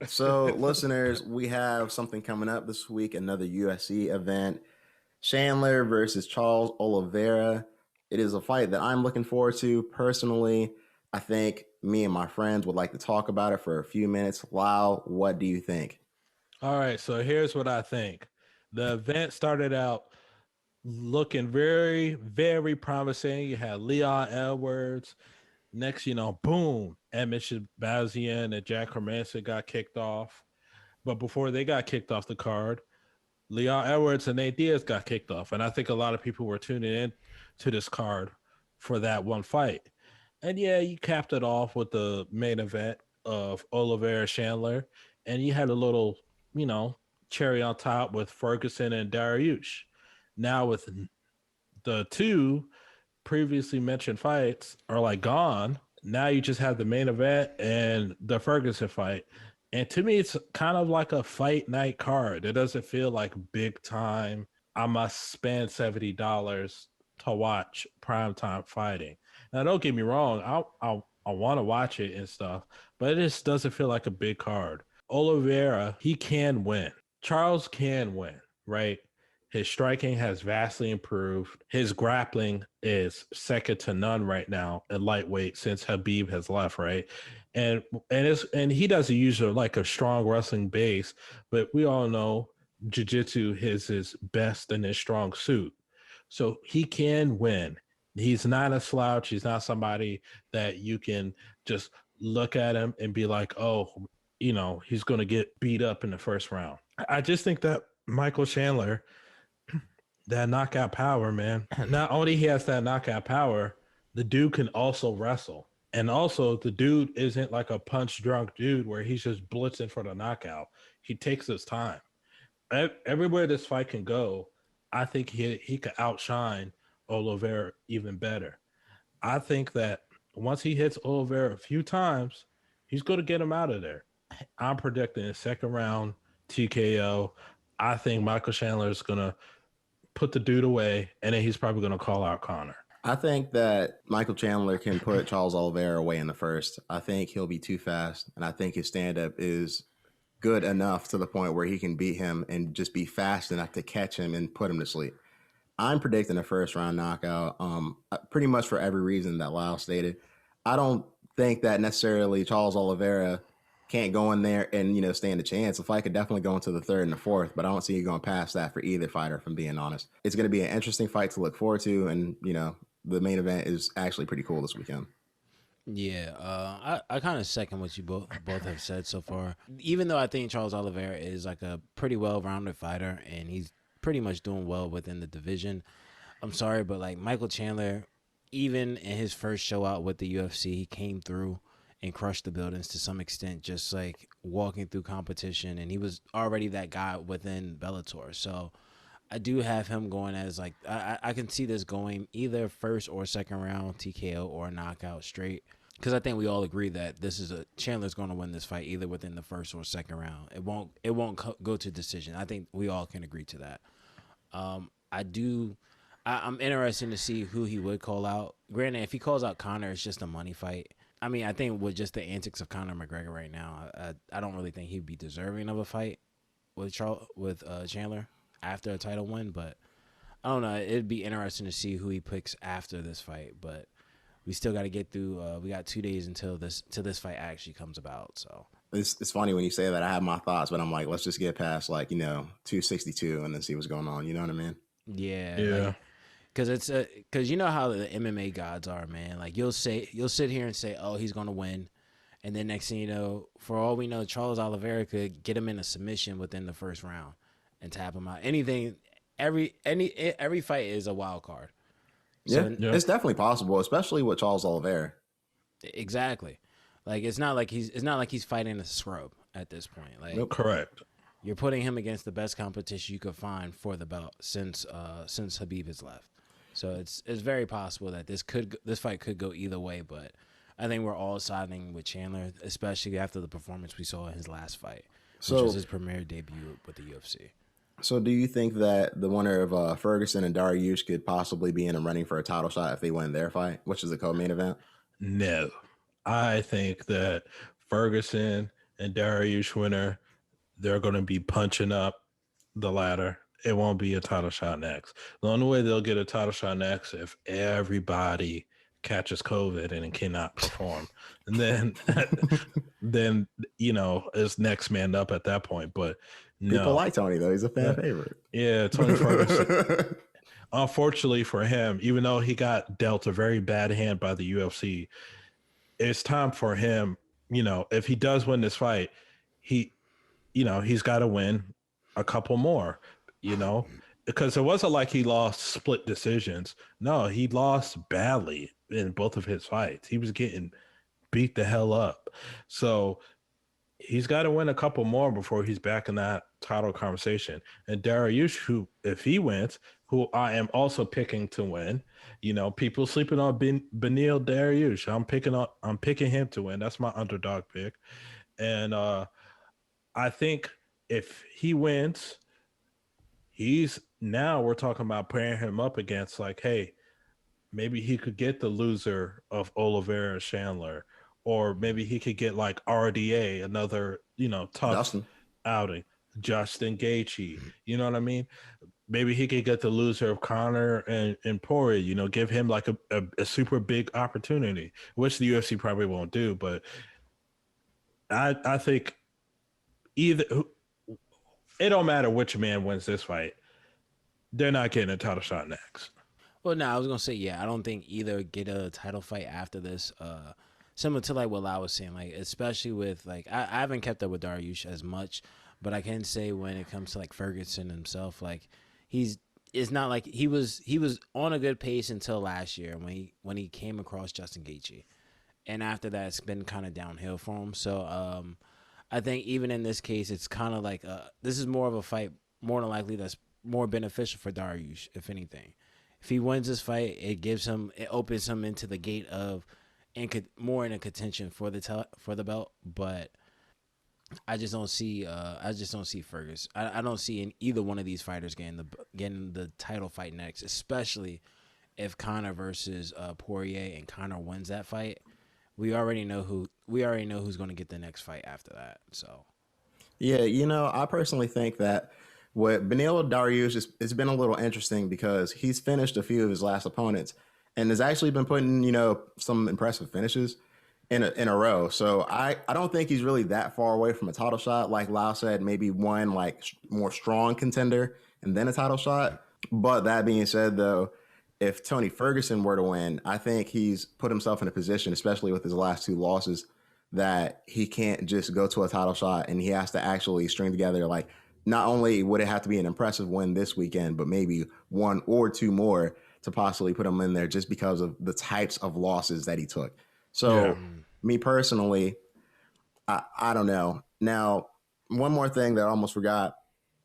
So, listeners, we have something coming up this week, another UFC event. Chandler versus Charles Oliveira. It is a fight that I'm looking forward to personally. I think me and my friends would like to talk about it for a few minutes. Lau, what do you think? All right, so here's what I think. The event started out looking very, very promising. You had Leon Edwards. Next, boom, Emmett Shabazian and Jack Hermanson got kicked off. But before they got kicked off the card, Leon Edwards and Nate Diaz got kicked off. And I think a lot of people were tuning in to this card for that one fight. And yeah, you capped it off with the main event of Oliveira Chandler. And you had a little, you know, cherry on top with Ferguson and Dariush. Now with the two previously mentioned fights are like gone. Now you just have the main event and the Ferguson fight. And to me, it's kind of like a fight night card. It doesn't feel like big time. I must spend $70 to watch primetime fighting. Now, don't get me wrong. I want to watch it and stuff, but it just doesn't feel like a big card. Oliveira, he can win. Charles can win, right? His striking has vastly improved. His grappling is second to none right now at lightweight since Habib has left, right? And and he doesn't use like a strong wrestling base, but we all know jiu-jitsu is his best and his strong suit. So he can win. He's not a slouch. He's not somebody that you can just look at him and be like, oh, he's going to get beat up in the first round. I just think that Michael Chandler, that knockout power, man. Not only he has that knockout power, the dude can also wrestle. And also, the dude isn't like a punch drunk dude where he's just blitzing for the knockout. He takes his time. Everywhere this fight can go, I think he could outshine Oliveira even better. I think that once he hits Oliveira a few times, he's going to get him out of there. I'm predicting a second round TKO. I think Michael Chandler is going to put the dude away, and then he's probably going to call out Connor. I think that Michael Chandler can put Charles Oliveira away in the first. I think he'll be too fast, and I think his stand up is good enough to the point where he can beat him and just be fast enough to catch him and put him to sleep. I'm predicting a first round knockout, pretty much for every reason that Lyle stated. I don't think that necessarily Charles Oliveira can't go in there and stand a chance. The fight could definitely go into the third and the fourth, but I don't see you going past that for either fighter. If I'm being honest, it's going to be an interesting fight to look forward to, and the main event is actually pretty cool this weekend. Yeah, I kind of second what you both have said so far. Even though I think Charles Oliveira is like a pretty well-rounded fighter and he's pretty much doing well within the division, I'm sorry, but like Michael Chandler, even in his first show out with the UFC, he came through and crushed the buildings to some extent, just like walking through competition, and he was already that guy within Bellator. So I do have him going as like I can see this going either first or second round TKO or knockout straight, because I think we all agree that this is a Chandler's going to win this fight either within the first or second round. It won't go to decision. I think we all can agree to that. I do. I'm interested to see who he would call out. Granted, if he calls out Connor, it's just a money fight. I mean, I think with just the antics of Conor McGregor right now, I don't really think he'd be deserving of a fight with Chandler after a title win. But I don't know. It'd be interesting to see who he picks after this fight. But we still got to get through. We got 2 days until this fight actually comes about. So It's funny when you say that. I have my thoughts, but I'm like, let's just get past 262 and then see what's going on. You know what I mean? yeah, Yeah. like because you know how the MMA gods are, man. Like you'll sit here and say, oh, he's gonna win, and then next thing you know, for all we know, Charles Oliveira could get him in a submission within the first round and tap him out. Anything, every fight is a wild card. Yeah, So Yeah. it's definitely possible, especially with Charles Oliveira. exactly, like it's not like he's fighting a scrub at this point. Like Nope. Correct. you're putting him against the best competition you could find for the belt since Habib has left. So it's very possible that this fight could go either way, but I think we're all siding with Chandler, especially after the performance we saw in his last fight, which was So, his premier debut with the UFC. so do you think that the winner of Ferguson and Dariush could possibly be in a running for a title shot if they win their fight, which is the co-main event? No. I think that Ferguson and Dariush winner, they're going to be punching up the ladder. It won't be a title shot next. The only way they'll get a title shot next if everybody catches COVID and cannot perform, and then it's next man up at that point. But no, people like Tony though; he's a fan favorite. Yeah, Tony Ferguson. Unfortunately for him, even though he got dealt a very bad hand by the UFC, it's time for him. If he does win this fight, he he's got to win a couple more, because it wasn't like he lost split decisions. No, he lost badly in both of his fights. He was getting beat the hell up. So he's got to win a couple more before he's back in that title conversation. And Dariush, who, if he wins, who I am also picking to win, people sleeping on Beneil Dariush. I'm picking him to win. That's my underdog pick. And I think if he wins, we're talking about pairing him up against, like, hey, maybe he could get the loser of Oliveira Chandler, or maybe he could get like RDA, another, tough outing, Justin Gaethje. You know what I mean? Maybe he could get the loser of Connor and Poirier, give him like a super big opportunity, which the UFC probably won't do. But I think it don't matter which man wins this fight. They're not getting a title shot next. Well, no, I was going to say, yeah, I don't think either get a title fight after this. Similar to like what I was saying, like, especially with like, I haven't kept up with Dariush as much, but I can say when it comes to like Ferguson himself, like it's not like he was on a good pace until last year when he came across Justin Gaethje, and after that it's been kind of downhill for him. So I think even in this case, it's kind of like this is more of a fight, more than likely that's more beneficial for Dariush, if anything. If he wins this fight, it opens him into the gate of more in a contention for the belt. But I just don't see Ferguson. I don't see in either one of these fighters getting the title fight next, especially if Connor versus Poirier and Connor wins that fight. We already know who's going to get the next fight after that. So yeah, I personally think that with Beneil Dariush, it's been a little interesting because he's finished a few of his last opponents and has actually been putting, some impressive finishes in a row. So I don't think he's really that far away from a title shot. Like Lau said, maybe one like more strong contender and then a title shot. But that being said, though, if Tony Ferguson were to win, I think he's put himself in a position, especially with his last two losses, that he can't just go to a title shot and he has to actually string together, like, not only would it have to be an impressive win this weekend, but maybe one or two more to possibly put him in there just because of the types of losses that he took. So me personally, I don't know. Now, one more thing that I almost forgot.